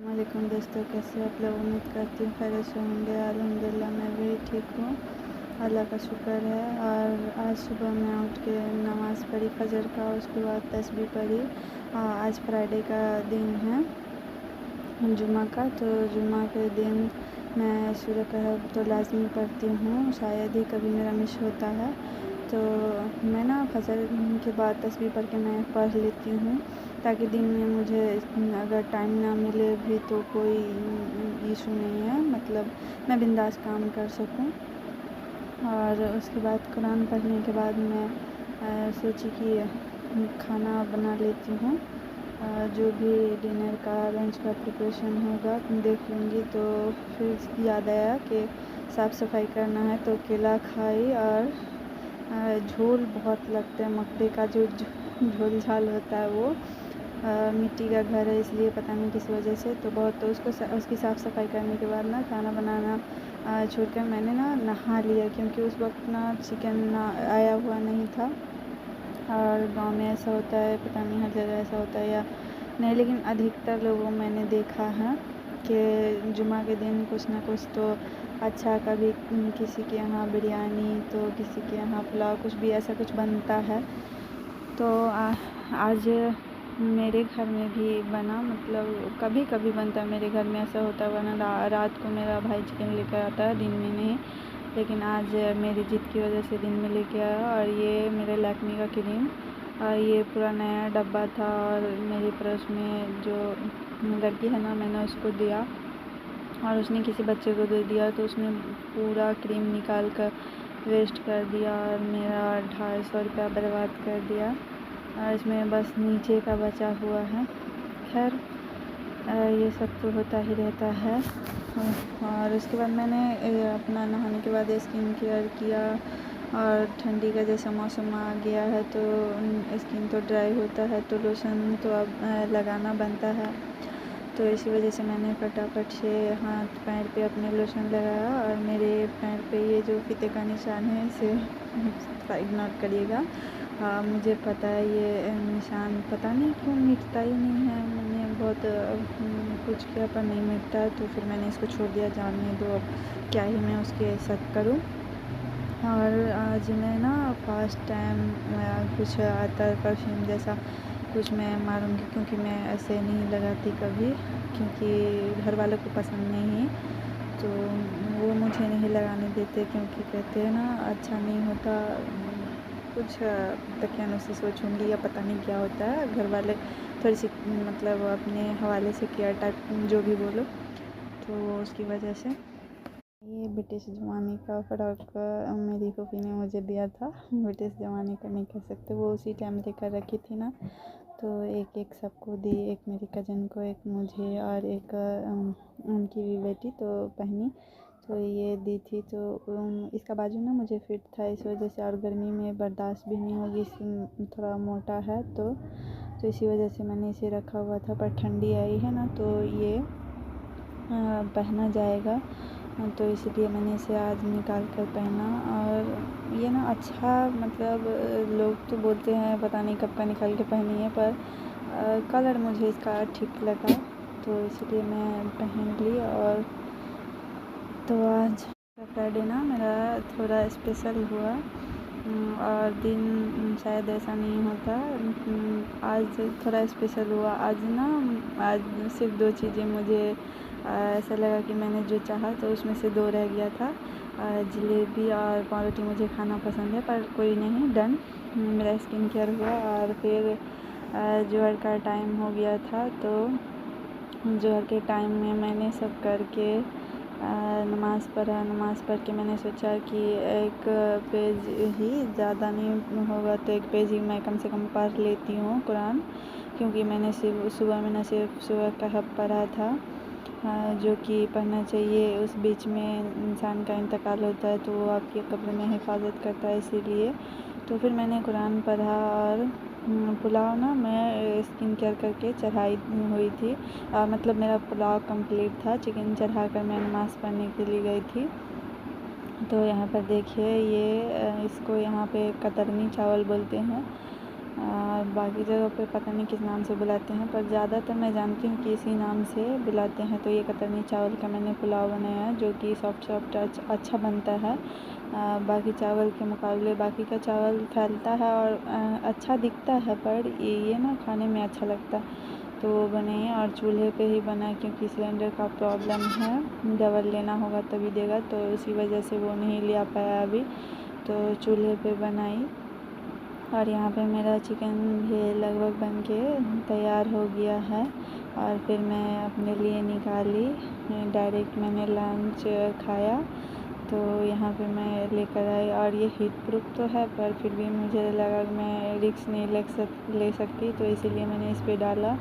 वालेकुम दोस्तों, कैसे आप लोग? उम्मीद करती हूँ खैरियत से होंगे। अल्हम्दुलिल्लाह मैं भी ठीक हूँ, अल्लाह का शुक्र है। और आज सुबह मैं उठ के नमाज़ पढ़ी फजर का, उसके बाद तस्बीह पढ़ी। आज फ्राइडे का दिन है, जुमा का। तो जुमा के दिन मैं सूरह कहफ तो लाज़मी पढ़ती हूँ, शायद ही कभी मेरा मिस होता है। तो मैं ना फजर के बाद तस्बीह पढ़ के मैं पढ़ लेती हूँ, ताकि दिन में मुझे अगर टाइम ना मिले भी तो कोई इशू नहीं है, मतलब मैं बिंदास काम कर सकूँ। और उसके बाद कुरान पढ़ने के बाद मैं सोची कि खाना बना लेती हूँ। जो भी डिनर का लंच का प्रिपरेशन होगा देख लूँगी। तो फिर याद आया कि साफ़ सफाई करना है, तो केला खाई। और झोल बहुत लगता है, मकड़ी का जो झोल झाल होता है वो मिट्टी का घर है, इसलिए पता नहीं किस वजह से तो बहुत, तो उसकी साफ़ सफाई करने के बाद ना खाना बनाना छोड़कर मैंने ना नहा लिया, क्योंकि उस वक्त ना चिकन ना आया हुआ नहीं था। और गांव में ऐसा होता है, पता नहीं हर जगह ऐसा होता है या नहीं, लेकिन अधिकतर लोगों मैंने देखा है कि जुमा के दिन कुछ ना कुछ तो अच्छा, कभी किसी के यहाँ बिरयानी तो किसी के यहाँ पुलाव, कुछ भी ऐसा कुछ बनता है। तो आज मेरे घर में भी बना, मतलब कभी कभी बनता है मेरे घर में, ऐसा होता है। वरना रात को मेरा भाई चिकन लेकर आता है, दिन में नहीं। लेकिन आज मेरी जिद की वजह से दिन में लेके आया। और ये मेरे लैक्मे का क्रीम, और ये पूरा नया डब्बा था। और मेरे पड़ोस में जो लड़की है ना, मैंने उसको दिया और उसने किसी बच्चे को दे दिया, तो उसने पूरा क्रीम निकाल कर वेस्ट कर दिया और मेरा 250 रुपया बर्बाद कर दिया। और इसमें बस नीचे का बचा हुआ है। खैर ये सब तो होता ही रहता है। और उसके बाद मैंने अपना नहाने के बाद स्किन केयर किया। और ठंडी का जैसा मौसम आ गया है तो स्किन तो ड्राई होता है, तो लोशन तो अब लगाना बनता है। तो इसी वजह से मैंने फटाफट से हाथ पैर पे अपने लोशन लगाया। और मेरे पैर पे ये जो फीते का निशान है इसे इग्नोर करिएगा। मुझे पता है ये निशान पता नहीं क्यों मिटता ही नहीं है, मैंने बहुत कुछ किया पर नहीं मिटता, तो फिर मैंने इसको छोड़ दिया, जानने दो, अब क्या ही मैं उसके साथ करूँ। और आज मैं ना फर्स्ट टाइम कुछ अतर परफ्यूम जैसा कुछ मैं मारूंगी, क्योंकि मैं ऐसे नहीं लगाती कभी, क्योंकि घर वालों को पसंद नहीं है, तो वो मुझे नहीं लगाने देते, क्योंकि कहते हैं ना अच्छा नहीं होता। कुछ दकियानुसी सोचूंगी या पता नहीं क्या होता है, घर वाले थोड़ी सी मतलब अपने हवाले से केयर टाइप जो भी बोलो, तो उसकी वजह से। ये ब्रिटिश ज़माने का फ्रॉक मेरी फूफी ने मुझे दिया था। ब्रिटिश ज़माने का नहीं कह सकते, वो उसी टाइम लेकर रखी थी ना, तो एक एक सबको दी, एक मेरी कज़न को, एक मुझे, और एक उनकी भी बेटी तो पहनी, तो ये दी थी। तो इसका बाजू ना मुझे फिट था, इस वजह से, और गर्मी में बर्दाश्त भी नहीं होगी, थोड़ा मोटा है तो इसी वजह से मैंने इसे रखा हुआ था। पर ठंडी आई है ना, तो ये पहना जाएगा, तो इसलिए मैंने इसे आज निकाल कर पहना। और ये ना अच्छा, मतलब लोग तो बोलते हैं पता नहीं कब का निकाल के पहनी है, पर कलर मुझे इसका ठीक लगा, तो इसलिए मैं पहन ली। और तो आज का फ्राइडे ना मेरा थोड़ा स्पेशल हुआ। और दिन शायद ऐसा नहीं होता, आज थोड़ा स्पेशल हुआ। आज सिर्फ 2 चीज़ें मुझे ऐसा लगा कि मैंने जो चाहा तो उसमें से 2 रह गया था। जलेबी और पाव रोटी मुझे खाना पसंद है, पर कोई नहीं, डन, मेरा स्किन केयर हुआ। और फिर जोहर का टाइम हो गया था, तो जोहर के टाइम में मैंने सब करके नमाज़ पढ़ के मैंने सोचा कि एक पेज ही, ज़्यादा नहीं होगा तो एक पेज ही मैं कम से कम पढ़ लेती हूँ कुरान, क्योंकि मैंने सिर्फ सुबह में न सिर्फ सूरह कहफ पढ़ा था, जो कि पढ़ना चाहिए। उस बीच में इंसान का इंतकाल होता है तो वो आपकी कब्र में हिफाजत करता है, इसीलिए। तो फिर मैंने कुरान पढ़ा। और पुलाव ना मैं स्किन केयर करके चढ़ाई हुई थी, मतलब मेरा पुलाव कंप्लीट था, चिकन चढ़ा कर मैं नमाज़ पढ़ने के लिए गई थी। तो यहाँ पर देखिए, ये इसको यहाँ पे कतरनी चावल बोलते हैं। बाकी जगह पे पता नहीं किस नाम से बुलाते हैं, पर ज़्यादातर मैं जानती हूँ कि इसी नाम से बुलाते हैं। तो ये कतरनी चावल का मैंने पुलाव बनाया है, जो कि सॉफ्ट सॉफ्ट अच्छा बनता है। बाकी चावल के मुकाबले बाकी का चावल फैलता है और अच्छा दिखता है, पर ये ना खाने में अच्छा लगता है। तो वो बने और चूल्हे पे ही बना, क्योंकि सिलेंडर का प्रॉब्लम है, डबल लेना होगा तभी देगा, तो उसी वजह से वो नहीं ले पाया अभी। तो चूल्हे पे बनाई। और यहाँ पे मेरा चिकन भी लगभग बन के तैयार हो गया है। और फिर मैं अपने लिए निकाली, डायरेक्ट मैंने लंच खाया। तो यहाँ पे मैं लेकर आई, और ये हीट प्रूफ तो है, पर फिर भी मुझे लगा कि मैं रिस्क नहीं ले सकती, तो इसीलिए मैंने इस पर डाला।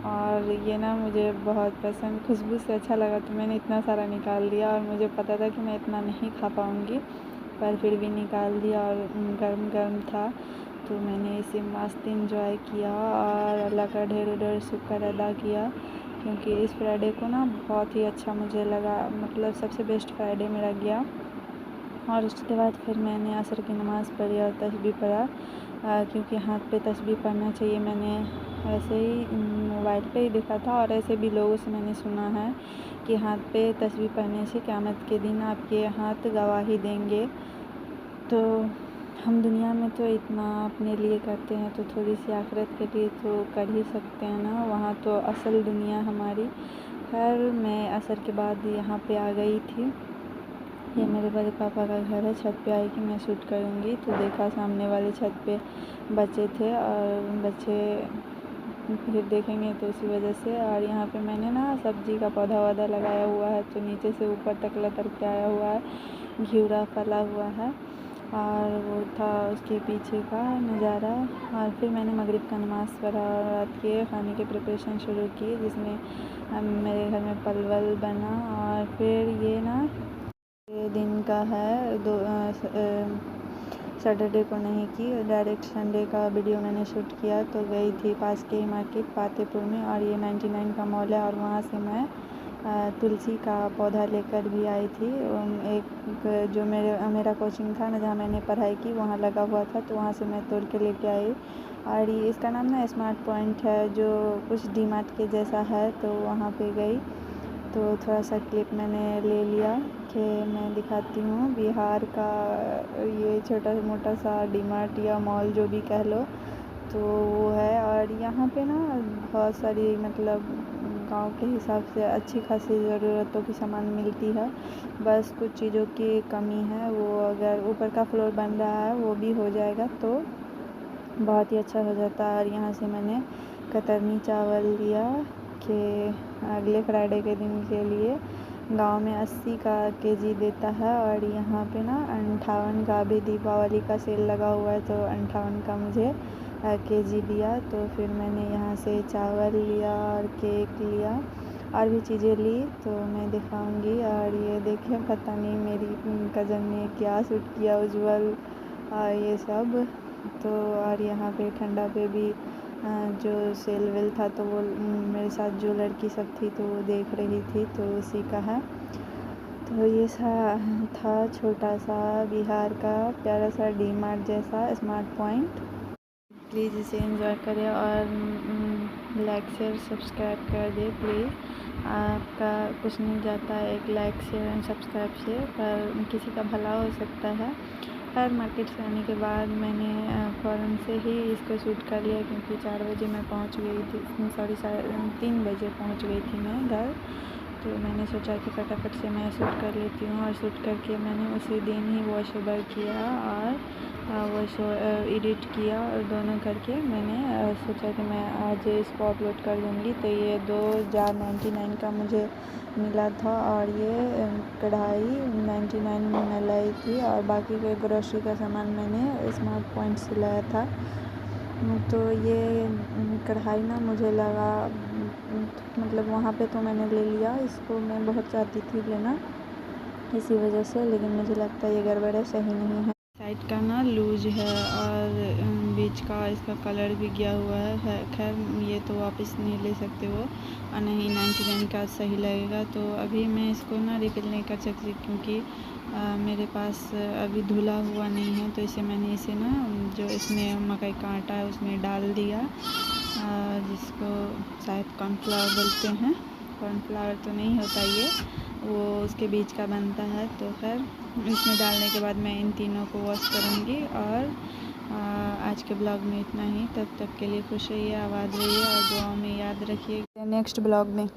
और ये ना मुझे बहुत पसंद, खुशबू से अच्छा लगा, तो मैंने इतना सारा निकाल दिया। और मुझे पता था कि मैं इतना नहीं खा पाऊँगी, पर फिर भी निकाल दिया। और गर्म गर्म था, तो मैंने इसे मस्त इंजॉय किया और अल्लाह का ढेर ढेर शुक्र अदा किया, क्योंकि इस फ्राइडे को ना बहुत ही अच्छा मुझे लगा, मतलब सबसे बेस्ट फ्राइडे मेरा गया। और उसके बाद फिर मैंने असर की नमाज़ पढ़ी और तस्बीह पढ़ा, क्योंकि हाथ पे तस्बीह पढ़ना चाहिए। मैंने ऐसे ही मोबाइल पे ही देखा था, और ऐसे भी लोगों से मैंने सुना है कि हाथ पे तस्बीह पढ़ने से क़यामत के दिन आपके हाथ गवाही देंगे। तो हम दुनिया में तो इतना अपने लिए करते हैं, तो थोड़ी सी आखिरत के लिए तो कर ही सकते हैं ना, वहाँ तो असल दुनिया हमारी। खैर मैं असर के बाद यहाँ पे आ गई थी। ये मेरे बड़े पापा का घर है। छत पे आई कि मैं शूट करूँगी, तो देखा सामने वाले छत पे बच्चे थे, और बच्चे फिर देखेंगे तो उसी वजह से। और यहाँ पे मैंने ना सब्जी का पौधा वौधा लगाया हुआ है, तो नीचे से ऊपर तक लतर के आया हुआ है, घिउरा फला हुआ है। और वो था उसके पीछे का नज़ारा। और फिर मैंने मगरिब का नमाज़ पढ़ा और रात के खाने की प्रिपरेशन शुरू की, जिसमें मेरे घर में पलवल बना। और फिर ये ना दिन का है, सैटरडे को नहीं की, डायरेक्ट संडे का वीडियो मैंने शूट किया। तो गई थी पास के ही मार्केट पातेपुर में, और ये 99 का मॉल है, और वहाँ से मैं तुलसी का पौधा लेकर भी आई थी। एक जो मेरा कोचिंग था ना, जहाँ मैंने पढ़ाई की, वहाँ लगा हुआ था, तो वहाँ से मैं तोड़ के लेके आई। और ये इसका नाम ना स्मार्ट पॉइंट है, जो कुछ डी मार्ट के जैसा है। तो वहाँ पे गई, तो थोड़ा सा क्लिप मैंने ले लिया कि मैं दिखाती हूँ बिहार का ये छोटा मोटा सा डी मार्ट या मॉल जो भी कह लो, तो वो है। और यहाँ पे ना बहुत सारी, मतलब गांव के हिसाब से अच्छी खासी ज़रूरतों की सामान मिलती है। बस कुछ चीज़ों की कमी है, वो अगर ऊपर का फ्लोर बन रहा है वो भी हो जाएगा तो बहुत ही अच्छा हो जाता है। और यहाँ से मैंने कतरनी चावल लिया कि अगले फ्राइडे के दिन के लिए। गांव में 80 का केजी देता है, और यहाँ पे ना 58 का भी दीपावली का सेल लगा हुआ है, तो 58 का मुझे केजी दिया। तो फिर मैंने यहाँ से चावल लिया और केक लिया, और भी चीज़ें ली, तो मैं दिखाऊंगी। और ये देखें, पता नहीं मेरी कज़न ने क्या शूट किया, उज्जवल ये सब। तो और यहाँ पे ठंडा पे भी जो सेल वेल था, तो वो मेरे साथ जो लड़की सब थी तो वो देख रही थी, तो उसी का है। तो ये सा था छोटा सा बिहार का प्यारा सा डी मार्ट जैसा स्मार्ट पॉइंट। प्लीज़ इसे एंजॉय करें, और लाइक शेयर सब्सक्राइब कर दे प्लीज़। आपका कुछ नहीं जाता है एक लाइक शेयर एंड सब्सक्राइब से, पर किसी का भला हो सकता है। खैर मार्केट से आने के बाद मैंने फ़ौरन से ही इसको शूट कर लिया, क्योंकि 4 बजे मैं पहुंच गई थी, सॉरी 3 बजे पहुंच गई थी मैं घर। तो मैंने सोचा कि फटाफट से मैं शूट कर लेती हूँ, और शूट करके मैंने उसी दिन ही वॉश ओवर किया और वॉश एडिट किया, और दोनों करके मैंने सोचा कि मैं आज इसको अपलोड कर दूँगी। तो ये 2 जार 99 का मुझे मिला था, और ये कढ़ाई 99 में मैं लाई थी, और बाकी के ग्रोसरी का सामान मैंने स्मार्ट पॉइंट से लाया था। तो ये कढ़ाई ना मुझे लगा, मतलब वहाँ पे तो मैंने ले लिया, इसको मैं बहुत चाहती थी लेना इसी वजह से, लेकिन मुझे लगता है ये गड़बड़ है, सही नहीं है। साइड का ना लूज है और बीच का इसका कलर भी गया हुआ है। खैर ये तो वापस नहीं ले सकते वो, और नहीं 99 का सही लगेगा। तो अभी मैं इसको ना रिफिल नहीं कर सकती क्योंकि मेरे पास अभी धुला हुआ नहीं है। तो इसे मैंने इसे ना जो इसमें मकई का आटा है उसमें डाल दिया, जिसको शायद कॉर्नफ्लावर बोलते हैं। कॉर्नफ्लावर तो नहीं होता ये, वो उसके बीच का बनता है। तो खैर इसमें डालने के बाद मैं इन तीनों को वॉश करूँगी। और आज के ब्लॉग में इतना ही। तब तक के लिए खुश रहिए, आबाद रहिए और दुआ में याद रखिए। नेक्स्ट ब्लॉग में।